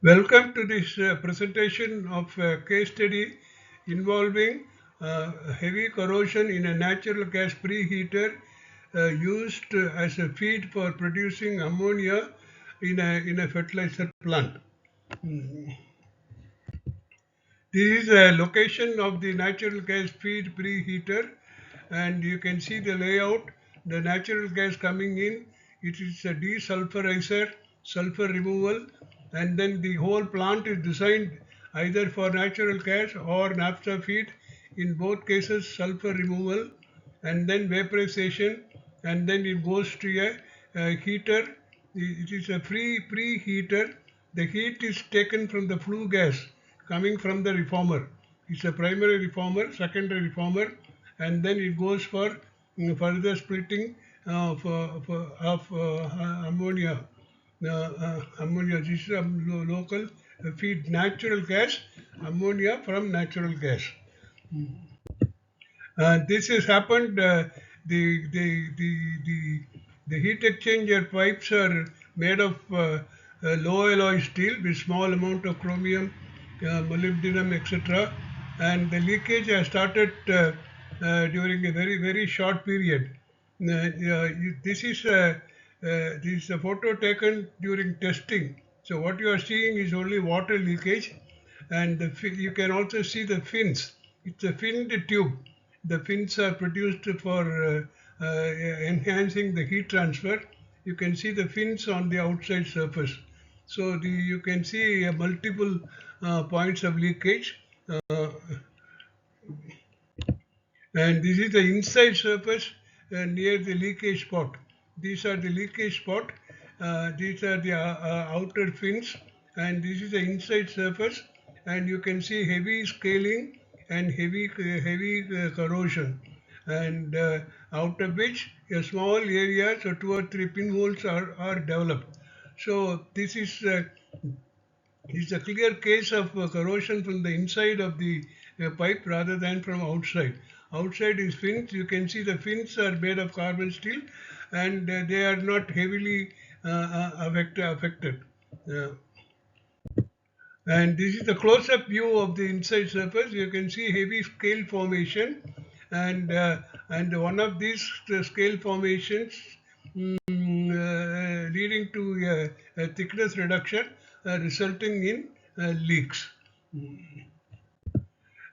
Welcome to this presentation of a case study involving heavy corrosion in a natural gas preheater used as a feed for producing ammonia in a fertilizer plant. This is a location of the natural gas feed preheater, and you can see the layout. The natural gas coming in, it is a desulfurizer, sulfur removal, and then the whole plant is designed either for natural gas or naphtha feed. In both cases, sulfur removal, and then vaporization, and then it goes to a heater. It is a free preheater. The heat is taken from the flue gas coming from the reformer. It's a primary reformer, secondary reformer, and then it goes for further splitting of ammonia. Ammonia, this is a local feed natural gas, ammonia from natural gas. This has happened. The, the, the, the, the heat exchanger pipes are made of low alloy steel with small amount of chromium, molybdenum, etc. And the leakage has started during a very short period. This is a photo taken during testing. So what you are seeing is only water leakage, and you can also see the fins. It's a finned tube. The fins are produced for enhancing the heat transfer. You can see the fins on the outside surface. So you can see multiple points of leakage. And this is the inside surface near the leakage spot. These are the leakage spot. These are the outer fins, and this is the inside surface. And you can see heavy scaling and heavy corrosion, and out of which a small area, so 2 or 3 pinholes are developed. So this is a clear case of corrosion from the inside of the pipe rather than from outside. Outside is fins. You can see the fins are made of carbon steel, and they are not heavily affected. Uh, and this is the close-up view of the inside surface. You can see heavy scale formation, and one of these scale formations leading to a thickness reduction, resulting in leaks.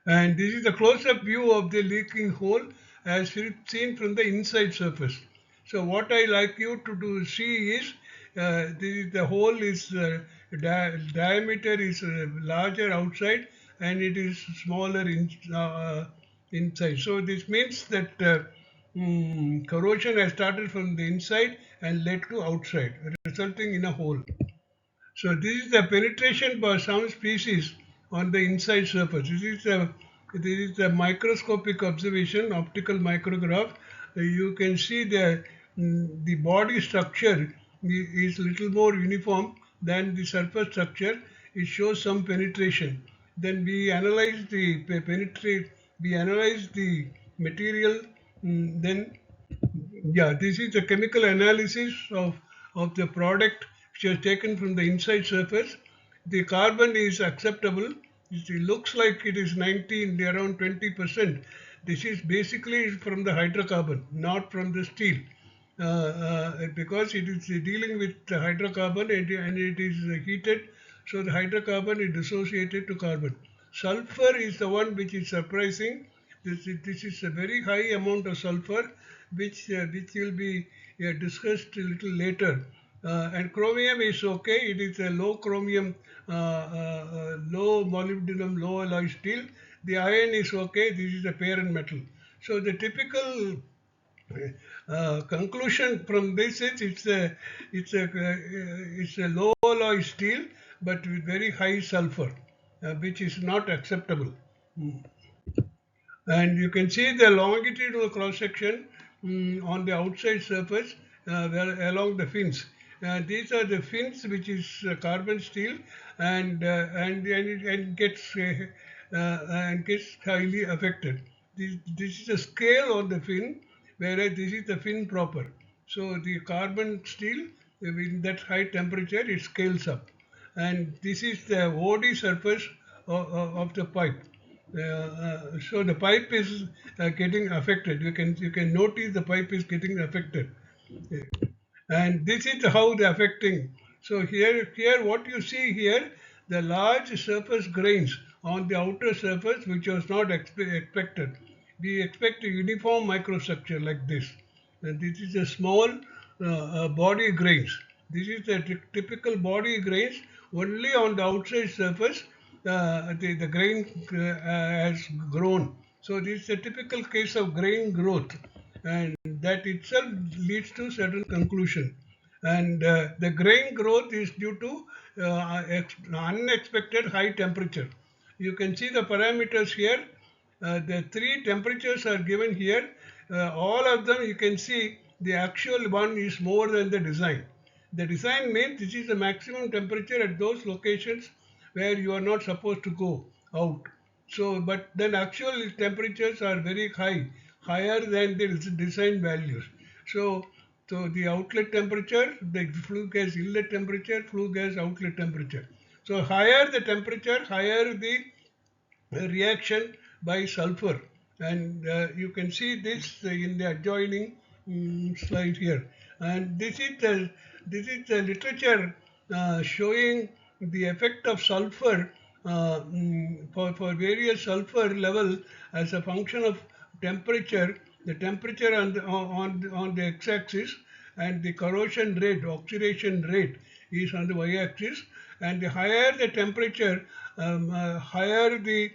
And this is the close-up view of the leaking hole as seen from the inside surface. So what I like you to see is the hole is diameter is larger outside, and it is smaller inside. So this means that corrosion has started from the inside and led to outside, resulting in a hole. So this is the penetration by some species on the inside surface. This is a microscopic observation, optical micrograph. You can see the body structure is little more uniform than the surface structure. It shows some penetration. Then we analyze we analyze the material. Then yeah, this is the chemical analysis of the product which is taken from the inside surface. The carbon is acceptable. It looks like it is 19, around 20%. This is basically from the hydrocarbon, not from the steel. Because it is dealing with the hydrocarbon, and it is heated, so the hydrocarbon is dissociated to carbon. Sulfur is the one which is surprising. This is a very high amount of sulfur, which will be discussed a little later. And chromium is okay. It is a low chromium, low molybdenum, low alloy steel. The iron is okay. This is a parent metal. So the typical conclusion from this is it's a low alloy steel, but with very high sulfur, which is not acceptable. And you can see the longitudinal cross section on the outside surface along the fins. These are the fins, which is carbon steel, and gets highly affected. This is a scale on the fin, whereas this is the fin proper. So the carbon steel, in that high temperature, it scales up. and this is the OD surface of the pipe. So the pipe is getting affected. You can notice the pipe is getting affected, and this is how the affecting. So here what you see here, the large surface grains on the outer surface, which was not expected. We expect a uniform microstructure like this, and this is a small body grains. This is the typical body grains. Only on the outside surface the grain has grown. So this is a typical case of grain growth, and that itself leads to certain conclusion. And the grain growth is due to unexpected high temperature. You can see the parameters here. The three temperatures are given here. All of them you can see the actual one is more than the design. The design means this is the maximum temperature at those locations where you are not supposed to go out. So, but then actual temperatures are very high, higher than the design values. So, so the outlet temperature, the flue gas inlet temperature, flue gas outlet temperature. So higher the temperature, higher the reaction by sulfur, and you can see this in the adjoining slide here. And this is the literature showing the effect of sulfur for various sulfur level as a function of temperature. The temperature on the x-axis, and the corrosion rate, oxidation rate is on the y-axis. And the higher the temperature, higher the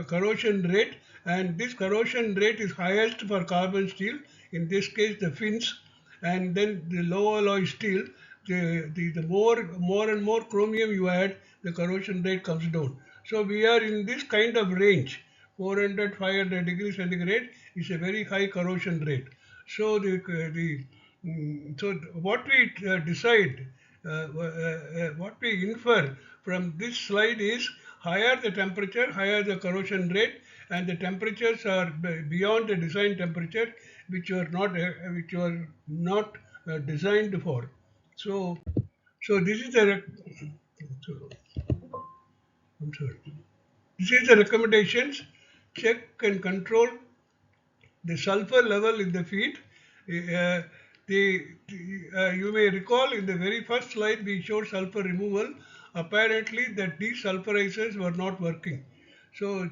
corrosion rate, and this corrosion rate is highest for carbon steel, in this case the fins, and then the low alloy steel. The more and more chromium you add, the corrosion rate comes down. So we are in this kind of range. 400 500 degrees centigrade is a very high corrosion rate. So so what we decide, what we infer from this slide is, higher the temperature, higher the corrosion rate, and the temperatures are beyond the design temperature, which were not designed for. So, so this is the so, I'm sorry. This is the recommendations. Check and control the sulfur level in the feed. Uh, you may recall in the very first slide we showed sulfur removal. Apparently, the desulfurizers were not working. So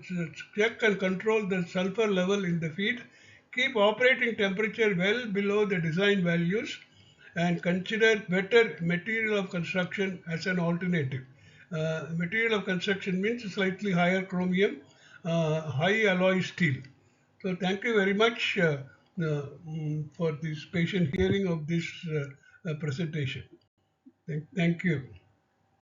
check and control the sulfur level in the feed. Keep operating temperature well below the design values, and consider better material of construction as an alternative. Material of construction means slightly higher chromium, high alloy steel. So thank you very much for this patient hearing of this presentation. Thank you.